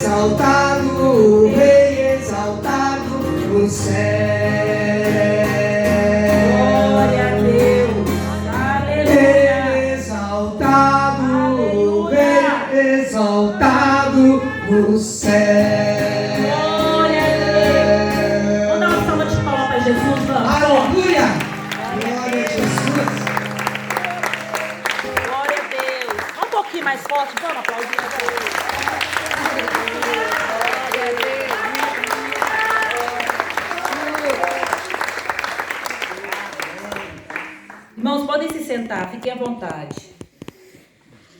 Exaltado, o Rei exaltado no céu. Glória a Deus. Aleluia. Exaltado, o Rei exaltado no céu. Glória a Deus. Vamos dar uma salva de palmas para Jesus, vamos. Aleluia. Glória a Jesus. Glória a Deus. Um pouquinho mais forte, vamos aplaudir a Deus. Irmãos, podem se sentar, fiquem à vontade.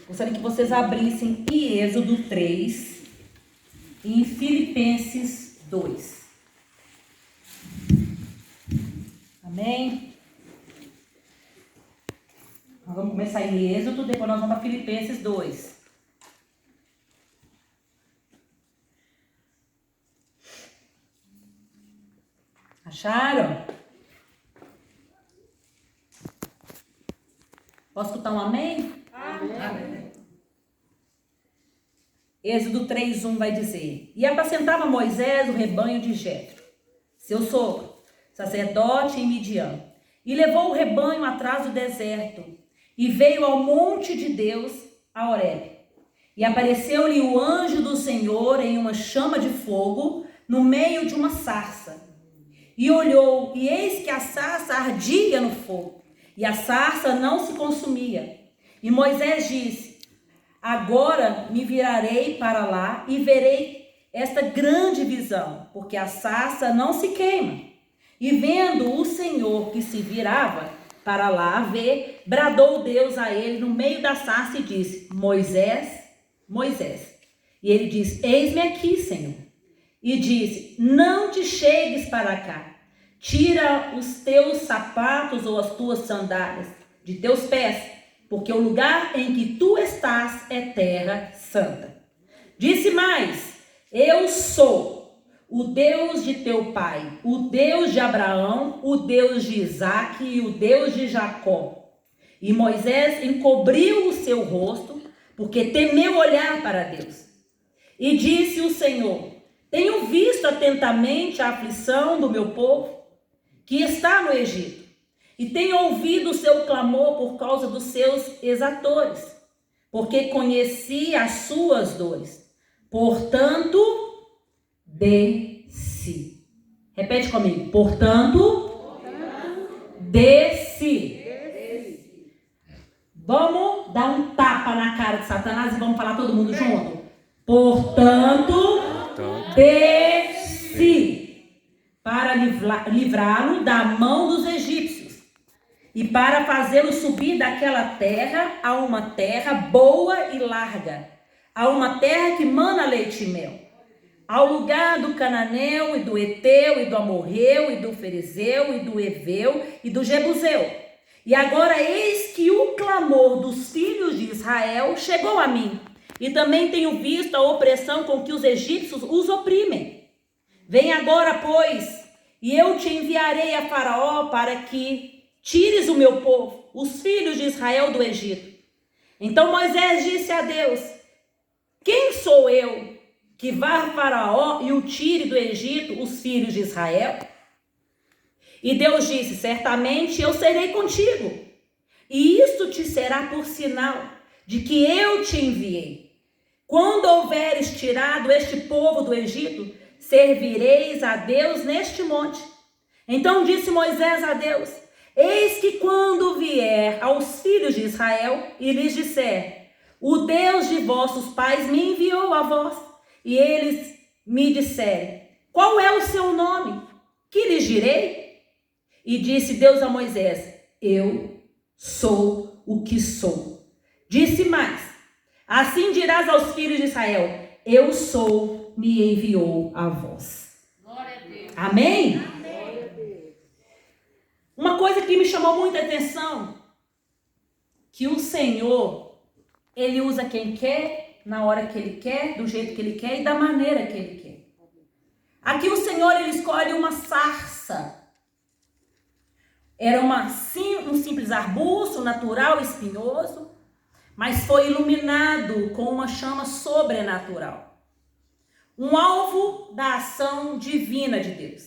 Gostaria que vocês abrissem em Êxodo 3 e em Filipenses 2. Amém? Nós vamos começar em Êxodo, depois nós vamos para Filipenses 2. Acharam? Posso escutar um amém? Amém. Êxodo 3:1 vai dizer: E apacentava Moisés o rebanho de Jetro, seu sogro, sacerdote em Midian, e levou o rebanho atrás do deserto, e veio ao monte de Deus, a Horebe. E apareceu-lhe o anjo do Senhor em uma chama de fogo, no meio de uma sarça. E olhou, e eis que a sarça ardia no fogo, e a sarça não se consumia. E Moisés disse: Agora me virarei para lá e verei esta grande visão, porque a sarça não se queima. E vendo o Senhor que se virava para lá ver, bradou Deus a ele no meio da sarça e disse: Moisés, Moisés. E ele disse: Eis-me aqui, Senhor. E disse: Não te chegues para cá, tira os teus sapatos ou as tuas sandálias de teus pés, porque o lugar em que tu estás é terra santa. Disse mais: Eu sou o Deus de teu pai, o Deus de Abraão, o Deus de Isaque e o Deus de Jacó. E Moisés encobriu o seu rosto, porque temeu olhar para Deus. E disse o Senhor: Tenho visto atentamente a aflição do meu povo, que está no Egito, e tenho ouvido o seu clamor por causa dos seus exatores, porque conheci as suas dores. Portanto, desci. Repete comigo. Portanto, desci. Vamos dar um tapa na cara de Satanás e vamos falar todo mundo junto? Portanto, desci para livrá-lo da mão dos egípcios e para fazê-lo subir daquela terra a uma terra boa e larga, a uma terra que mana leite e mel, ao lugar do cananeu e do eteu e do amorreu e do ferezeu e do eveu e do jebuseu. E agora eis que o clamor dos filhos de Israel chegou a mim, e também tenho visto a opressão com que os egípcios os oprimem. Vem agora, pois, e eu te enviarei a Faraó para que tires o meu povo, os filhos de Israel, do Egito. Então Moisés disse a Deus: Quem sou eu que vá a Faraó e o tire do Egito os filhos de Israel? E Deus disse: Certamente eu serei contigo, e isto te será por sinal de que eu te enviei. Quando houveres tirado este povo do Egito, servireis a Deus neste monte. Então disse Moisés a Deus: Eis que quando vier aos filhos de Israel e lhes disser: O Deus de vossos pais me enviou a vós, e eles me disserem: Qual é o seu nome? Que lhes direi? E disse Deus a Moisés: Eu sou o que sou. Disse mais: Assim dirás aos filhos de Israel: Eu sou, me enviou a vós. Glória a Deus. Amém? Amém. Uma coisa que me chamou muita atenção, que o Senhor, Ele usa quem quer, na hora que Ele quer, do jeito que Ele quer e da maneira que Ele quer. Aqui o Senhor, Ele escolhe uma sarça. Era um simples arbusto natural, espinhoso, mas foi iluminado com uma chama sobrenatural. um alvo da ação divina de Deus.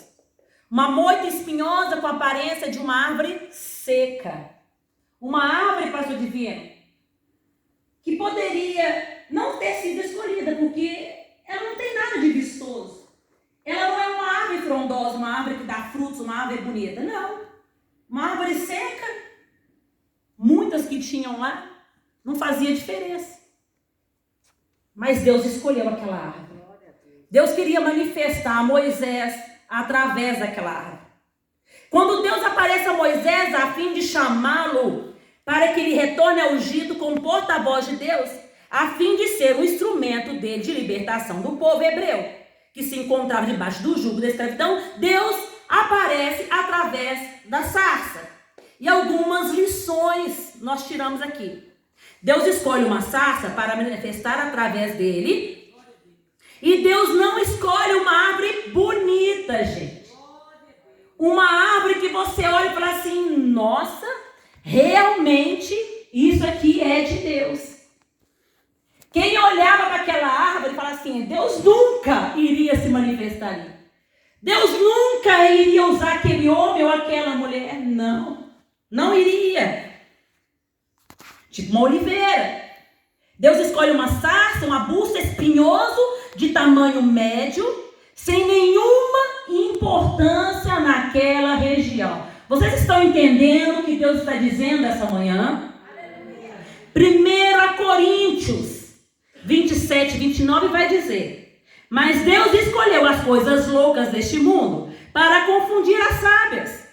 Uma moita espinhosa com a aparência de uma árvore seca. Uma árvore, pastor divino, que poderia não ter sido escolhida, porque ela não tem nada de vistoso. Ela não é uma árvore frondosa, uma árvore que dá frutos, uma árvore bonita. Não. Uma árvore seca, muitas que tinham lá, não fazia diferença. Mas Deus escolheu aquela árvore. Deus queria manifestar a Moisés através daquela árvore. Quando Deus aparece a Moisés a fim de chamá-lo para que ele retorne ao Egito como porta-voz de Deus, a fim de ser um instrumento dele de libertação do povo hebreu, que se encontrava debaixo do jugo da escravidão, Deus aparece através da sarça. E algumas lições nós tiramos aqui. Deus escolhe uma sarça para manifestar através dele. E Deus não escolhe uma árvore bonita, gente. Uma árvore que você olha e fala assim, nossa, realmente isso aqui é de Deus. Quem olhava para aquela árvore e falava assim, Deus nunca iria se manifestar ali. Deus nunca iria usar aquele homem ou aquela mulher. Não iria. Tipo uma oliveira. Deus escolhe uma sarça, um arbusto espinhoso de tamanho médio, sem nenhuma importância naquela região. Vocês estão entendendo o que Deus está dizendo essa manhã? 1 Coríntios 27, 29 vai dizer: mas Deus escolheu as coisas loucas deste mundo para confundir as sábias.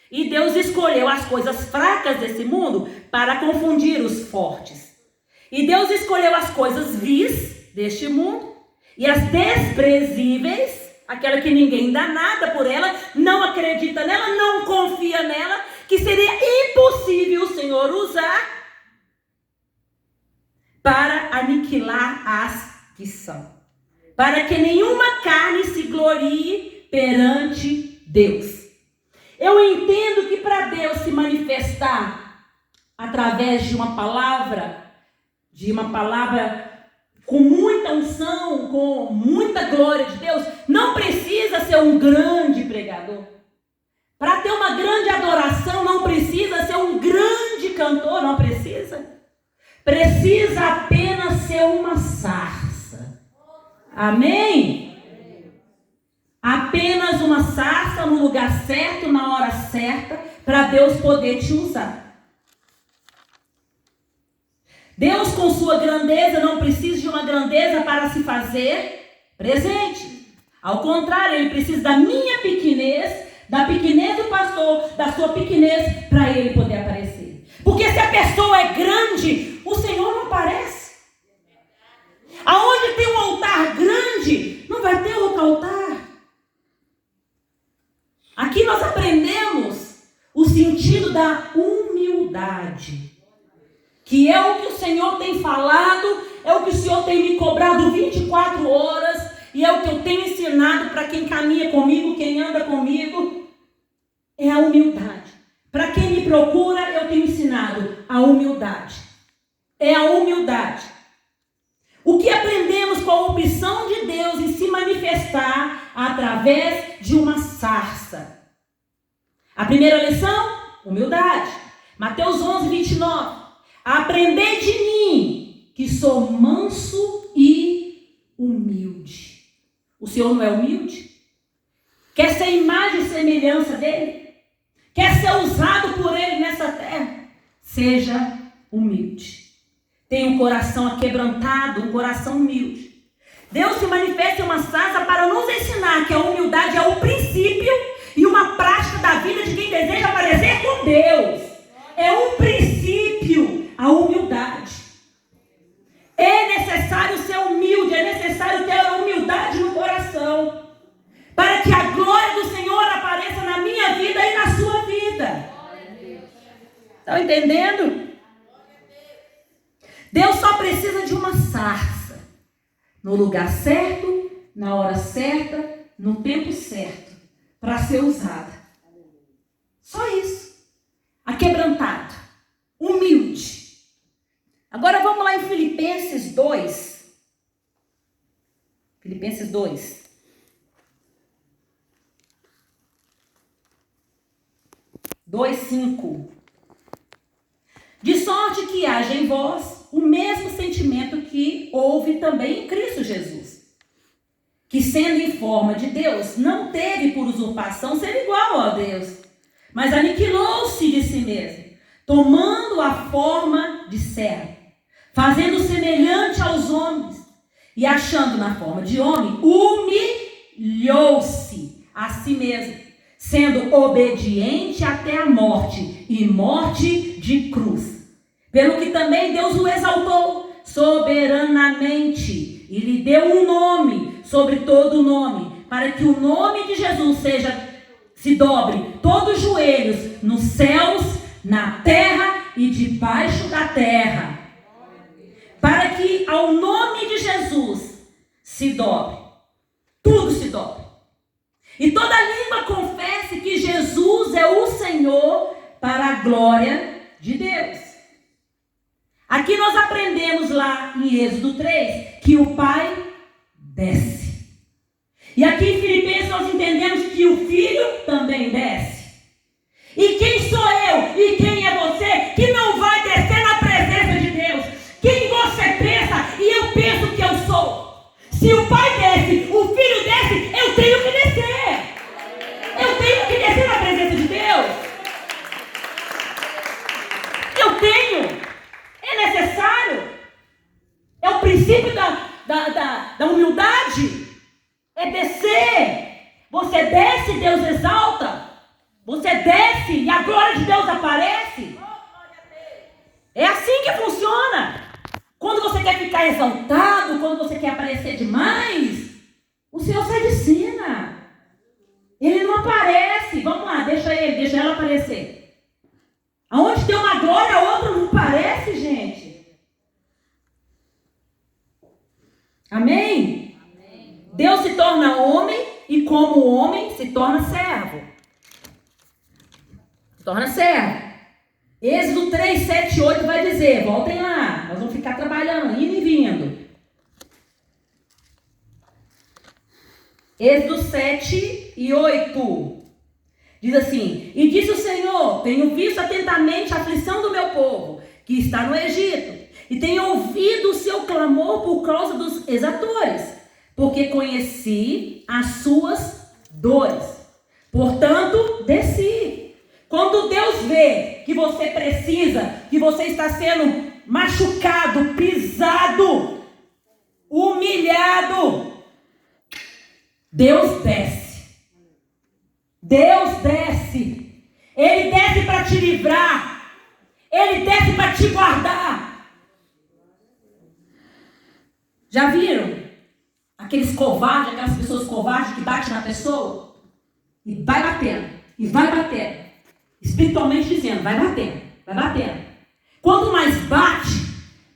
E Deus escolheu as coisas fracas desse mundo para confundir os fortes. E Deus escolheu as coisas vis deste mundo e as desprezíveis, aquela que ninguém dá nada por ela, não acredita nela, não confia nela, que seria impossível o Senhor usar para aniquilar as que são. Para que nenhuma carne se glorie perante Deus. Eu entendo que para Deus se manifestar através de uma palavra com muita unção, com muita glória de Deus, não precisa ser um grande pregador. Para ter uma grande adoração, não precisa ser um grande cantor, não precisa. Precisa apenas ser uma sarça. Amém? Apenas uma sarça no lugar certo, na hora certa, para Deus poder te usar. Deus, com sua grandeza, não precisa de uma grandeza para se fazer presente. Ao contrário, Ele precisa da minha pequenez, da pequenez do pastor, da sua pequenez, para Ele poder aparecer. Porque se a pessoa é grande, o Senhor não aparece. Aonde tem um altar grande, não vai ter outro altar. Aqui nós aprendemos o sentido da humildade, que é o que o Senhor tem falado, é o que o Senhor tem me cobrado 24 horas, e é o que eu tenho ensinado para quem caminha comigo, quem anda comigo, é a humildade. Para quem me procura, eu tenho ensinado a humildade. É a humildade. O que aprendemos com a opção de Deus em se manifestar através de uma sarça? A primeira lição, humildade. Mateus 11, 29. Aprendei de mim, que sou manso e humilde. O Senhor não é humilde? Quer ser imagem e semelhança dele? Quer ser usado por ele nessa terra? Seja humilde. Tenha um coração aquebrantado, um coração humilde. Deus se manifesta em uma sarça para nos ensinar que a humildade é o princípio e uma prática da vida de quem deseja aparecer com Deus. É um princípio, a humildade. É necessário ser humilde, é necessário ter a humildade no coração, para que a glória do Senhor apareça na minha vida e na sua vida. Estão entendendo? Deus só precisa de uma sarça, no lugar certo, na hora certa, no tempo certo, para ser usada. Só isso. Aquebrantado, humilde. Agora vamos lá em Filipenses 2. Filipenses 2. Dois, 5. De sorte que haja em vós o mesmo sentimento que houve também em Cristo Jesus, que sendo em forma de Deus, não teve por usurpação ser igual a Deus, mas aniquilou-se de si mesmo, tomando a forma de servo, fazendo semelhante aos homens, e achando na forma de homem, humilhou-se a si mesmo, sendo obediente até a morte, e morte de cruz. Pelo que também Deus o exaltou soberanamente, e lhe deu um nome sobre todo nome, para que o nome de Jesus se dobre todos os joelhos, nos céus, na terra e debaixo da terra. Para que ao nome de Jesus se dobre, tudo se dobre. E toda língua confesse que Jesus é o Senhor, para a glória de Deus. Aqui nós aprendemos lá em Êxodo 3 que o Pai desce. E aqui em Filipenses nós entendemos que o Filho também desce. E quem sou eu e quem é você que não vai descer na presença de Deus? Quem você pensa e eu penso que eu sou? Se o Pai desce, o Filho desce, eu tenho que descer. Eu tenho que descer na presença de Deus. Eu tenho. É necessário. É o princípio da humildade. É descer. Você desce, Deus exalta. Você desce e a glória de Deus aparece. É assim que funciona. Quando você quer ficar exaltado, quando você quer aparecer demais, o Senhor sai de cena. Ele não aparece. Vamos lá, deixa ela aparecer. Aonde tem uma glória, a outra não aparece, gente. Amém? Amém? Deus se torna homem e como homem se torna servo. Se torna servo. Êxodo 3, 7 e 8 vai dizer, voltem lá, nós vamos ficar trabalhando, indo e vindo. Êxodo 7 e 8. Diz assim, e disse o Senhor, tenho visto atentamente a aflição do meu povo, que está no Egito, e tenho ouvido o seu clamor por causa dos exatores, porque conheci as suas dores. Portanto, desci. Quando Deus vê que você precisa, que você está sendo machucado, pisado, humilhado, Deus desce. Deus desce. Ele desce para te livrar. Ele desce para te guardar. Já viram? Aqueles covardes, aquelas pessoas covardes que batem na pessoa e vai batendo, e vai batendo. Espiritualmente dizendo, vai batendo, vai batendo. Quanto mais bate,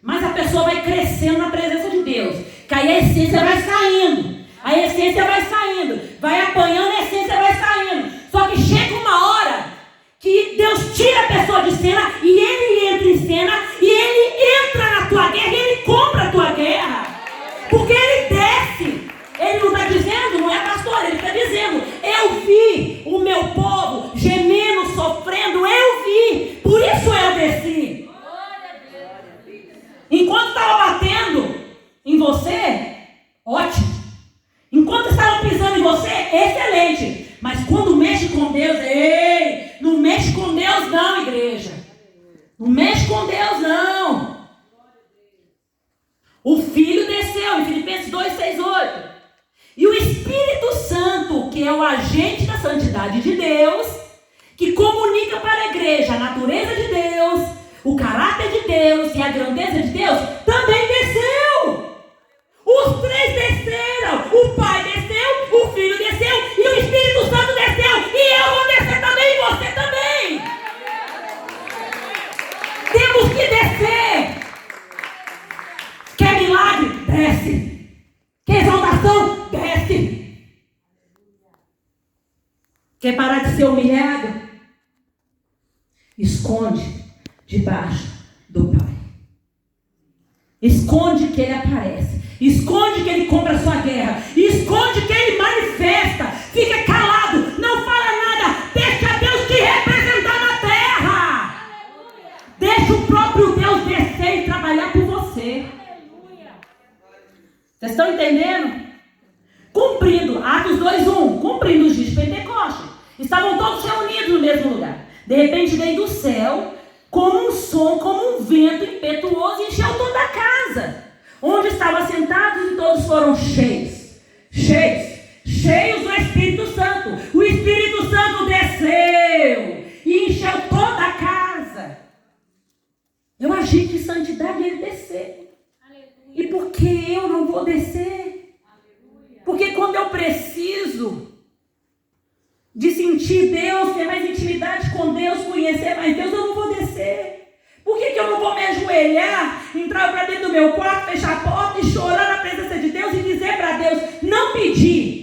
mais a pessoa vai crescendo na presença de Deus. Que aí a essência vai saindo. A essência vai saindo. Vai apanhando, a essência vai saindo. Só que chega uma hora que Deus tira a pessoa de cena e Ele entra em cena e Ele entra na tua guerra e Ele compra a tua guerra. Porque Ele desce. Ele não está dizendo, não é pastor, Ele está dizendo, eu vi o meu povo gemendo, sofrendo, eu vi, por isso eu desci. Enquanto estava batendo em você, ótimo. Enquanto estavam pisando em você, excelente. Mas quando mexe com Deus, ei, não mexe com Deus não, igreja. Não mexe com Deus não. O Filho desceu, em Filipenses 2, 6, 8. E o Espírito Santo, que é o agente da santidade de Deus, que comunica para a igreja a natureza de Deus, o caráter de Deus e a grandeza de Deus, também desceu. Os três desceram. O Pai desceu, o Filho desceu e o Espírito Santo desceu. E eu vou descer também e você também. Temos que descer. Quer milagre? Desce. Quer exaltação? Desce. Quer parar de ser humilhado? Esconde debaixo do Pai. Esconde que Ele aparece. Esconde que ele compra a sua guerra. Esconde que ele manifesta. Fica calado. Não fala nada. Deixa Deus te representar na terra. Deixa o próprio Deus descer e trabalhar por você. Vocês estão entendendo? Cumprindo, Atos 2:1, cumprindo os dias de Pentecostes. Estavam todos reunidos no mesmo lugar. De repente veio do céu, como um som, como um vento impetuoso, e encheu toda a casa, onde estavam sentados, e todos foram cheios do Espírito Santo. O Espírito Santo desceu e encheu toda a casa. Eu agi de santidade e ele desceu. E por que eu não vou descer? Porque quando eu preciso de sentir Deus, ter mais intimidade com Deus, conhecer mais Deus, eu não vou descer. Por que eu não vou me ajoelhar, entrar para dentro do meu quarto, fechar a porta e chorar na presença de Deus e dizer para Deus, não pedir?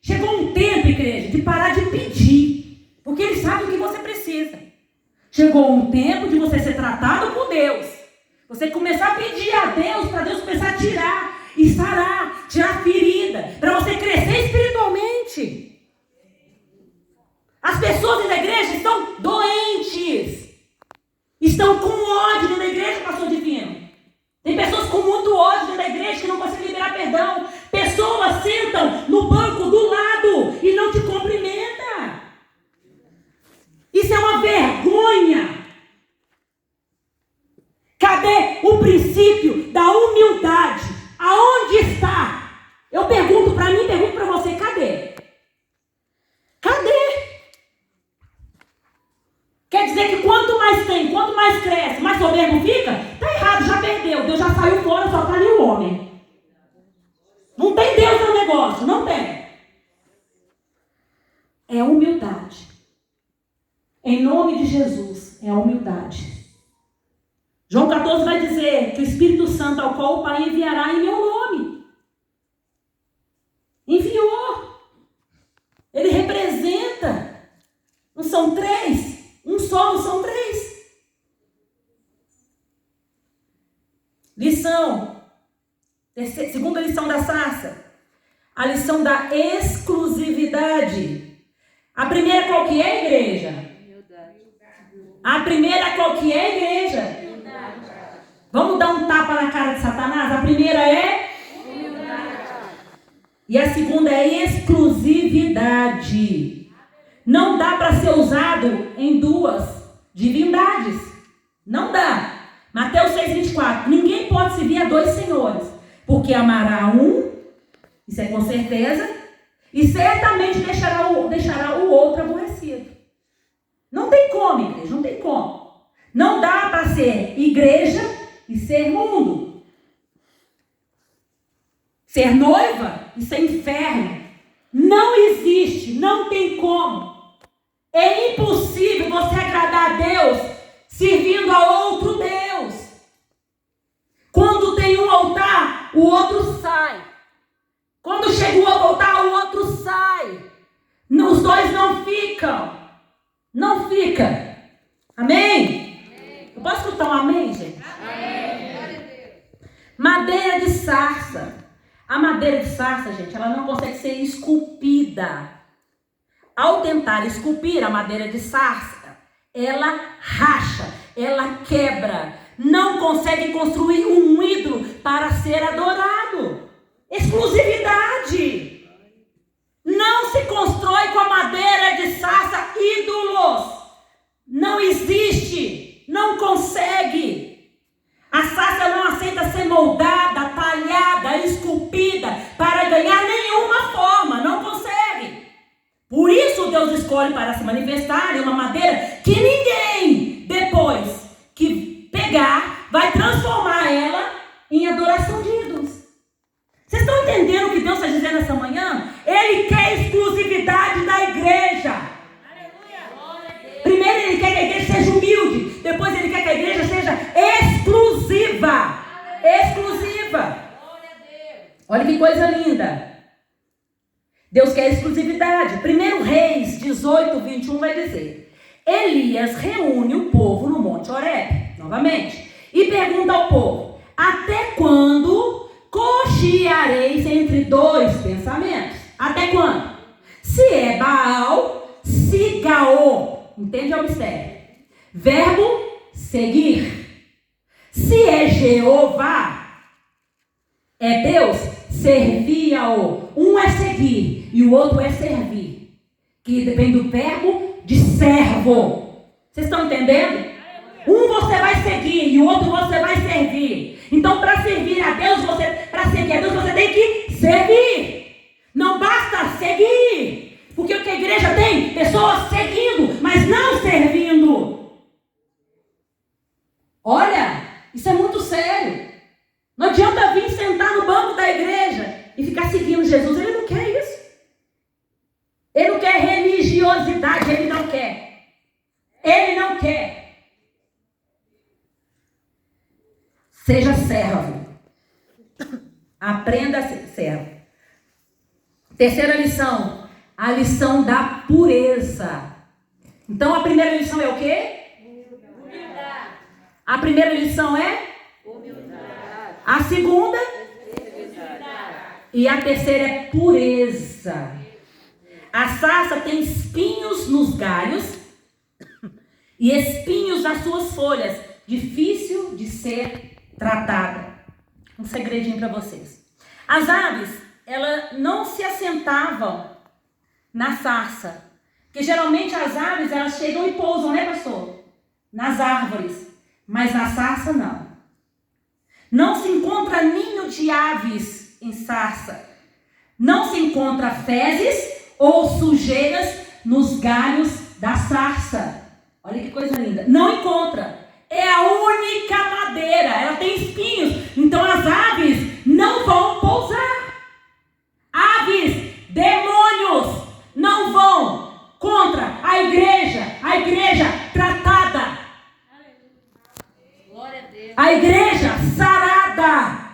Chegou um tempo, igreja, de parar de pedir, porque Ele sabe o que você precisa. Chegou um tempo de você ser tratado por Deus. Você começar a pedir a Deus, para Deus começar a tirar e sarar, tirar ferida, para você crescer espiritualmente. As pessoas da igreja estão doentes. Estão com ódio dentro da igreja, pastor Divino. Tem pessoas com muito ódio dentro da igreja que não conseguem liberar perdão. Pessoas sentam no banco do lado e não te cumprimentam. Isso é uma vergonha. Cadê o princípio da humildade? Aonde está? Eu pergunto para mim, pergunto para você, cadê? Cadê? Quer dizer que quanto mais tem, quanto mais cresce, mais soberbo fica? Está errado, já perdeu. Deus já saiu fora, só está ali o homem. Não tem Deus no negócio, não tem. É humildade. Em nome de Jesus, é a humildade. João 14 vai dizer que o Espírito Santo, ao qual o Pai enviará em meu nome. Enviou. Ele representa. Não são três. Um só, não são três. Lição. Segunda lição da sarça. A lição da exclusividade. A primeira qual que é, igreja? A primeira qual que é, igreja? Vamos dar um tapa na cara de Satanás? A primeira é? E a segunda é exclusividade. Não dá para ser usado em duas divindades. Não dá. Mateus 6,24. Ninguém pode servir a dois senhores. Porque amará um, isso é com certeza, e certamente deixará o outro aborrecido. Não tem como, igreja, não tem como. Não dá para ser igreja e ser mundo. Ser noiva e ser inferno. Não existe, não tem como. É impossível você agradar a Deus servindo a outro Deus. Quando tem um altar, o outro sai. Quando chega o outro altar, o outro sai. Os dois não ficam. Não fica. Amém? Eu posso escutar um amém, gente? Amém. Madeira de sarça. A madeira de sarça, gente, ela não consegue ser esculpida. Ao tentar esculpir a madeira de sarça, ela racha, ela quebra. Não consegue construir um ídolo para ser adorado. Exclusividade. Não se constrói com a madeira de sarça ídolos. Não existe. Não consegue. A sarça não aceita ser moldada, talhada, esculpida para ganhar nenhuma forma. Não consegue. Por isso Deus escolhe para se manifestar em uma madeira que ninguém, depois que pegar, vai transformar ela em adoração de ídolos. Vocês estão entendendo o que Deus está dizendo essa manhã? Ele quer exclusividade da igreja. Primeiro Ele quer que a igreja seja humilde. Depois Ele quer que a igreja seja exclusiva. Exclusiva. Olha que coisa linda. Deus quer exclusividade. 1 Reis 18:21 vai dizer: Elias reúne o povo no Monte Horebe, novamente, e pergunta ao povo: até quando cocheareis entre dois pensamentos. Até quando? Se é Baal, Sigaô. Entende o mistério? Verbo seguir. Se é Jeová, é Deus, servia-o. Um é seguir e o outro é servir. Que depende do verbo de servo. Vocês estão entendendo? Um você vai seguir e o outro você vai servir. Então, para servir a Deus, para seguir a Deus, você tem que servir. Não basta seguir. Porque o que a igreja tem? Pessoas seguindo, mas não servindo. Olha, isso é muito sério. Não adianta vir sentar no banco da igreja e ficar seguindo Jesus. Ele não quer isso. Ele não quer religiosidade, ele não quer. Ele não quer. Seja servo. Aprenda a ser servo. Terceira lição. A lição da pureza. Então a primeira lição é o quê? Humildade. A primeira lição é? Humildade. A segunda? E a terceira é pureza. A sarça tem espinhos nos galhos e espinhos nas suas folhas. Difícil de ser tratada. Um segredinho para vocês. As aves, elas não se assentavam na sarça. Porque geralmente as aves, elas chegam e pousam, né, pastor? Nas árvores. Mas na sarça, não. Não se encontra ninho de aves em sarça. Não se encontra fezes ou sujeiras nos galhos da sarça. Olha que coisa linda. Não encontra. É a única madeira. Ela tem espinhos. Então as aves não vão pousar. Aves, demônios, não vão contra a igreja tratada. A igreja sarada.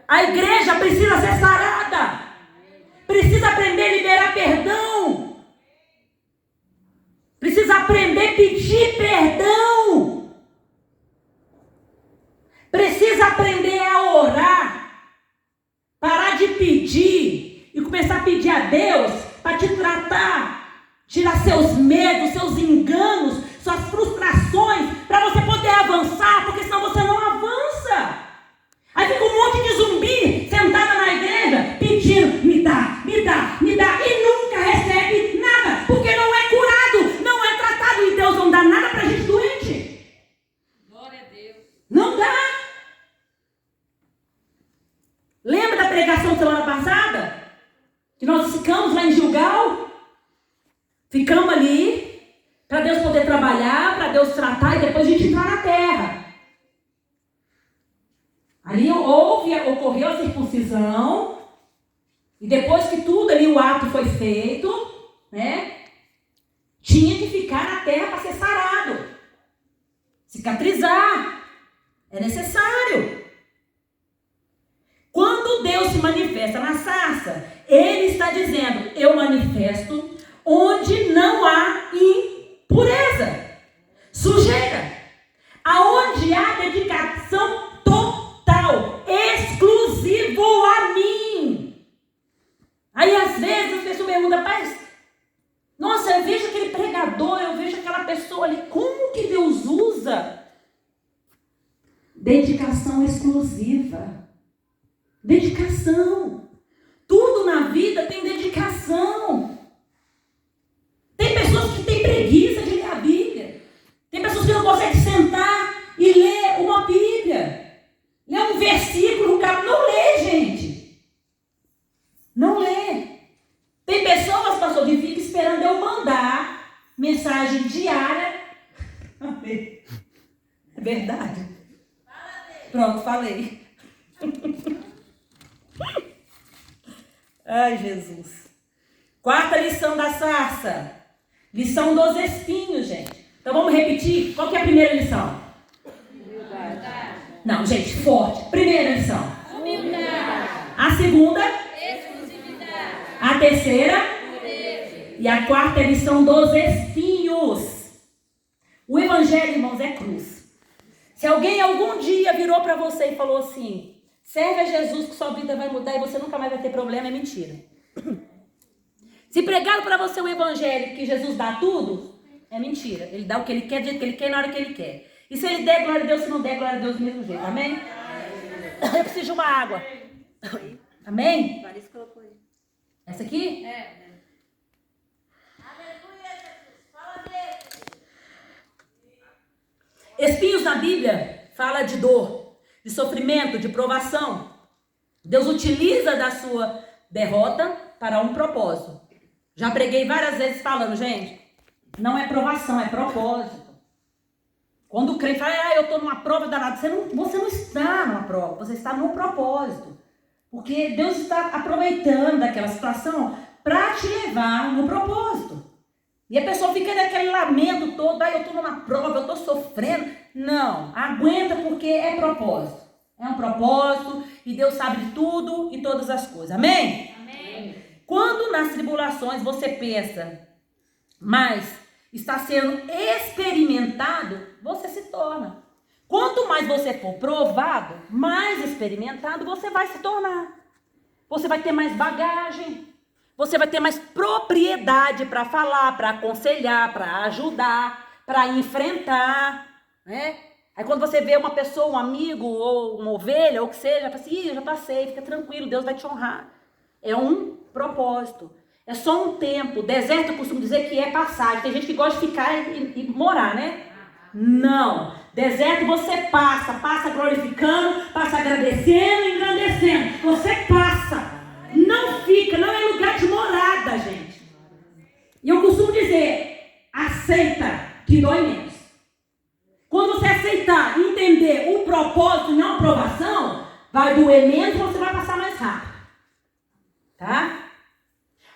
A igreja precisa ser sarada. Precisa aprender a liberar perdão. Precisa aprender a pedir perdão. Precisa aprender a orar. Parar de pedir e começar a pedir a Deus para te tratar. Tirar seus medos, seus enganos, suas frustrações, para você poder avançar, porque senão você não avança. Aí fica um monte de zumbi sentada na igreja pedindo, me dá, me dá, me dá, e nunca recebe nada, porque não é curado, não é tratado, e Deus não dá nada para gente doente. Glória a Deus. Não dá. Lembra da pregação semana passada? Que nós ficamos lá em Gilgal? Ficamos ali para Deus poder trabalhar, para Deus tratar e depois a gente entrar na terra. Ali ocorreu a circuncisão. E depois que tudo ali, o ato foi feito, né? Tinha que ficar na terra para ser sarado. Cicatrizar. É necessário. Quando Deus se manifesta na sarça, Ele está dizendo, eu manifesto onde não há impureza, sujeira, aonde há dedicação total, exclusivo a mim. Aí às vezes as pessoas perguntam, pai, nossa, eu vejo aquele pregador, eu vejo aquela pessoa ali, como que Deus usa? Dedicação exclusiva. Dedicação. Tudo na vida tem dedicação. Tem pessoas que têm preguiça de ler a Bíblia. Tem pessoas que não conseguem sentar e ler uma Bíblia. Ler um versículo, um capítulo. Não lê, gente. Não lê. Tem pessoas, pastor, que ficam esperando eu mandar mensagem diária. É verdade. Pronto, falei. Ai, Jesus. Quarta lição da sarça. Lição dos espinhos, gente. Então vamos repetir. Qual que é a primeira lição? Humildade. Não, gente, forte. Primeira lição. Humildade. A segunda? Exclusividade. A terceira? Pureza. E a quarta é a lição dos espinhos. O evangelho, irmãos, é cruz. Se alguém algum dia virou para você e falou assim, serve a Jesus que sua vida vai mudar e você nunca mais vai ter problema, é mentira. Se pregaram para você o evangelho que Jesus dá tudo, é mentira. Ele dá o que ele quer, do jeito que ele quer, na hora que ele quer. E se ele der, glória a Deus. Se não der, glória a Deus do mesmo jeito. Amém? Eu preciso de uma água. Amém? Essa aqui? Espinhos na Bíblia fala de dor, de sofrimento, de provação. Deus utiliza da sua derrota para um propósito. Já preguei várias vezes falando, gente, não é provação, é propósito. Quando o crente fala, eu estou numa prova danada, você não está numa prova, você está no propósito. Porque Deus está aproveitando daquela situação para te levar no propósito. E a pessoa fica naquele lamento todo, eu estou numa prova, eu estou sofrendo. Não, aguenta porque é propósito. É um propósito e Deus sabe de tudo e todas as coisas. Amém? Amém. Quando nas tribulações você pensa, mas está sendo experimentado, você se torna. Quanto mais você for provado, mais experimentado você vai se tornar. Você vai ter mais bagagem. Você vai ter mais propriedade para falar, para aconselhar, para ajudar, para enfrentar, né? Aí quando você vê uma pessoa, um amigo, ou uma ovelha, ou o que seja, fala assim, eu já passei, fica tranquilo, Deus vai te honrar. É um propósito. É só um tempo. Deserto eu costumo dizer que é passagem. Tem gente que gosta de ficar e morar, né? Não. Deserto você passa glorificando, passa agradecendo e engrandecendo. Você passa. Não fica, não é lugar de morada, gente. E eu costumo dizer, aceita que dói menos. Quando você aceitar e entender o propósito e não a aprovação, vai doer menos e você vai passar mais rápido. Tá?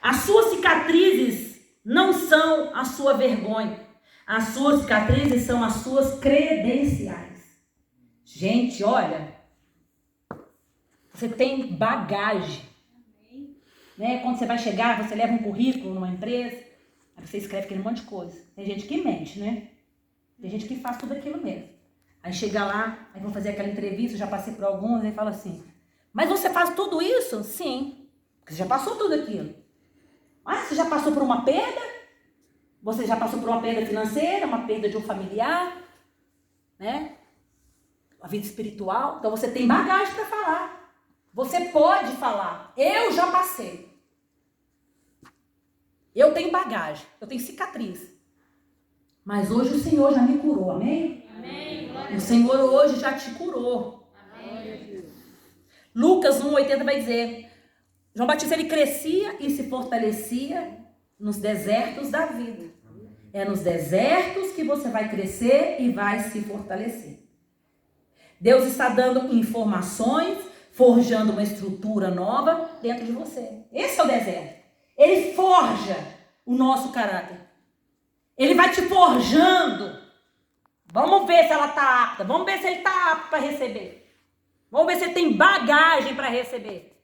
As suas cicatrizes não são a sua vergonha. As suas cicatrizes são as suas credenciais. Gente, olha, você tem bagagem. Né? Quando você vai chegar, você leva um currículo numa empresa, aí você escreve aquele monte de coisa. Tem gente que mente, né? Tem gente que faz tudo aquilo mesmo. Aí chega lá, aí vão fazer aquela entrevista, eu já passei por alguns, aí fala assim, mas você faz tudo isso? Sim, porque você já passou tudo aquilo. Ah, você já passou por uma perda? Você já passou por uma perda financeira, uma perda de um familiar, né? A vida espiritual. Então você tem bagagem para falar. Você pode falar, eu já passei. Eu tenho bagagem, eu tenho cicatriz. Mas hoje o Senhor já me curou, amém? Amém. O Senhor hoje já te curou. Amém. Lucas 1,80 vai dizer, João Batista ele crescia e se fortalecia nos desertos da vida. É nos desertos que você vai crescer e vai se fortalecer. Deus está dando informações, forjando uma estrutura nova dentro de você. Esse é o deserto. Ele forja o nosso caráter. Ele vai te forjando. Vamos ver se ela está apta. Vamos ver se ele está apto para receber. Vamos ver se ele tem bagagem para receber.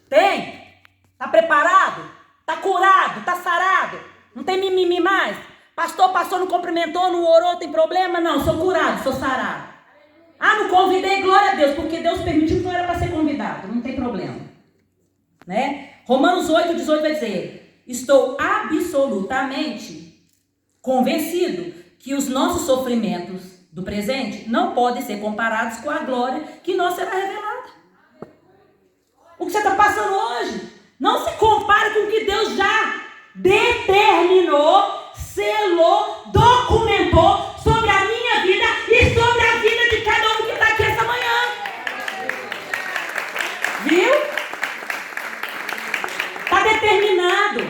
Tem? Está preparado? Está curado? Está sarado? Não tem mimimi mais? Pastor, não cumprimentou, não orou, tem problema? Não, sou curado, sou sarado. Ah, não convidei, glória a Deus, porque Deus permitiu que não era para ser convidado, não tem problema. Né? Romanos 8,18 vai dizer, estou absolutamente convencido que os nossos sofrimentos do presente não podem ser comparados com a glória que nós será revelada. O que você está passando hoje não se compara com o que Deus já determinou, selou, documentou sobre a minha vida e sobre a vida de cada um que está aqui essa manhã. Viu? Está determinado.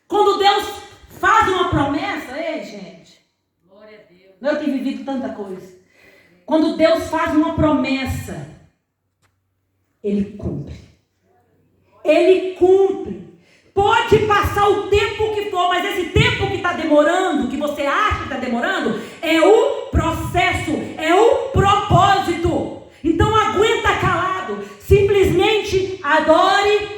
Quando Deus faz uma promessa, ei, gente, glória a Deus. Eu tenho vivido tanta coisa. Quando Deus faz uma promessa, Ele cumpre. Ele cumpre. Pode passar o tempo que for, mas esse tempo que está demorando, que você acha que está demorando, é o processo, é o propósito. Então aguenta calado, simplesmente adore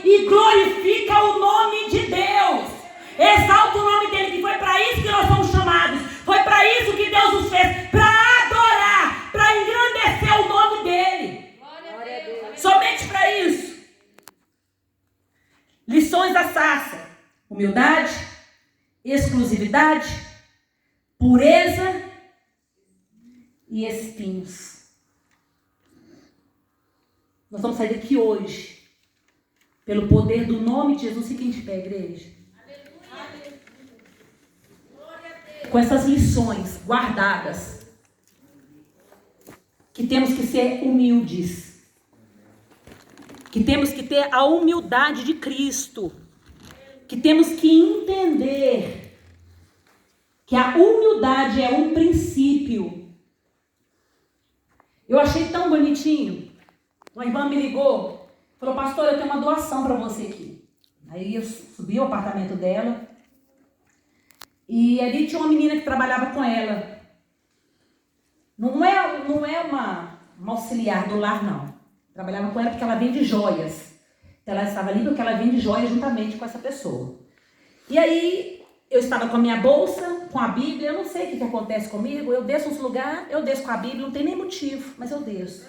e glorifica o nome de Deus. Exalta o nome dele, que foi para isso que nós somos chamados, foi para isso que Deus nos fez, para adorar. Lições da sarça: humildade, exclusividade, pureza e espinhos. Nós vamos sair daqui hoje, pelo poder do nome de Jesus. Fiquem de pé, igreja. Com essas lições guardadas, que temos que ser humildes, que temos que ter a humildade de Cristo, que temos que entender que a humildade é um princípio. Eu achei tão bonitinho. Uma irmã me ligou, falou: pastor, eu tenho uma doação para você aqui. Aí eu subi ao apartamento dela, e ali tinha uma menina que trabalhava com ela. Não é uma auxiliar do lar, não. Trabalhava com ela porque ela vende joias. Então ela estava ali porque ela vende joias juntamente com essa pessoa. E aí eu estava com a minha bolsa, com a Bíblia. Eu não sei o que acontece comigo. Eu desço nos lugares, eu desço com a Bíblia, não tem nem motivo, mas eu desço.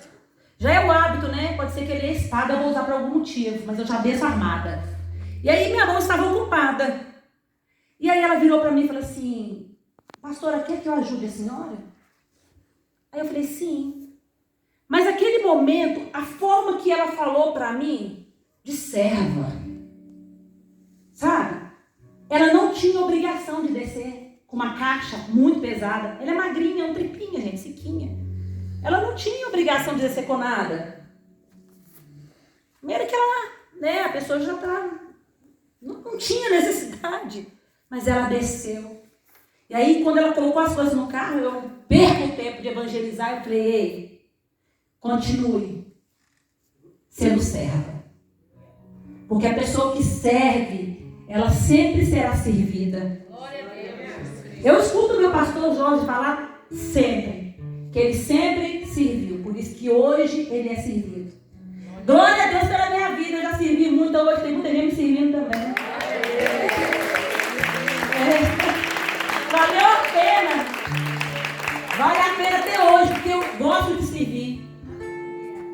Já é o hábito, né? Pode ser que ele é espada, eu vou usar por algum motivo, mas eu já desço armada. E aí minha mão estava ocupada. E aí ela virou para mim e falou assim: pastora, quer que eu ajude a senhora? Aí eu falei: sim. Mas naquele momento, a forma que ela falou para mim, de serva, sabe? Ela não tinha obrigação de descer com uma caixa muito pesada. Ela é magrinha, é um tripinha, gente, sequinha. Ela não tinha obrigação de descer com nada. Primeiro que ela, né, a pessoa já tá... Não tinha necessidade. Mas ela desceu. E aí, quando ela colocou as coisas no carro, eu perco o tempo de evangelizar. Eu falei: ei, continue sendo serva. Porque a pessoa que serve, ela sempre será servida. Eu escuto o meu pastor Jorge falar sempre, que ele sempre serviu. Por isso que hoje ele é servido. Glória a Deus pela minha vida. Eu já servi muito, hoje tem muita gente me servindo também. Valeu a pena. Vale a pena até hoje, porque eu gosto de servir.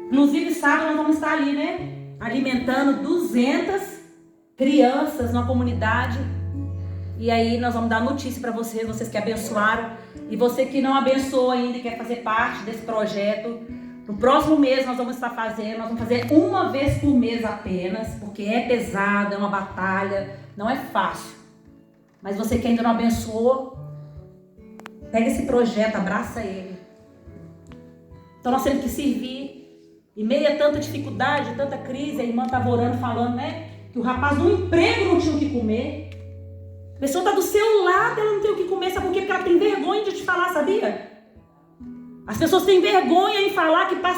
Inclusive, sábado nós vamos estar ali, né? Alimentando 200 crianças na comunidade. E aí nós vamos dar notícia para vocês que abençoaram. E você que não abençoou ainda e quer fazer parte desse projeto, no próximo mês nós vamos estar fazendo. Nós vamos fazer uma vez por mês apenas, porque é pesado, é uma batalha, não é fácil. Mas você que ainda não abençoou, pega esse projeto, abraça ele. Então nós temos que servir. Em meio a tanta dificuldade, tanta crise, a irmã estava orando, falando, né? Que o rapaz no emprego não tinha o que comer. A pessoa está do seu lado, ela não tem o que comer. Sabe por quê? Porque ela tem vergonha de te falar, sabia? As pessoas têm vergonha em falar que passa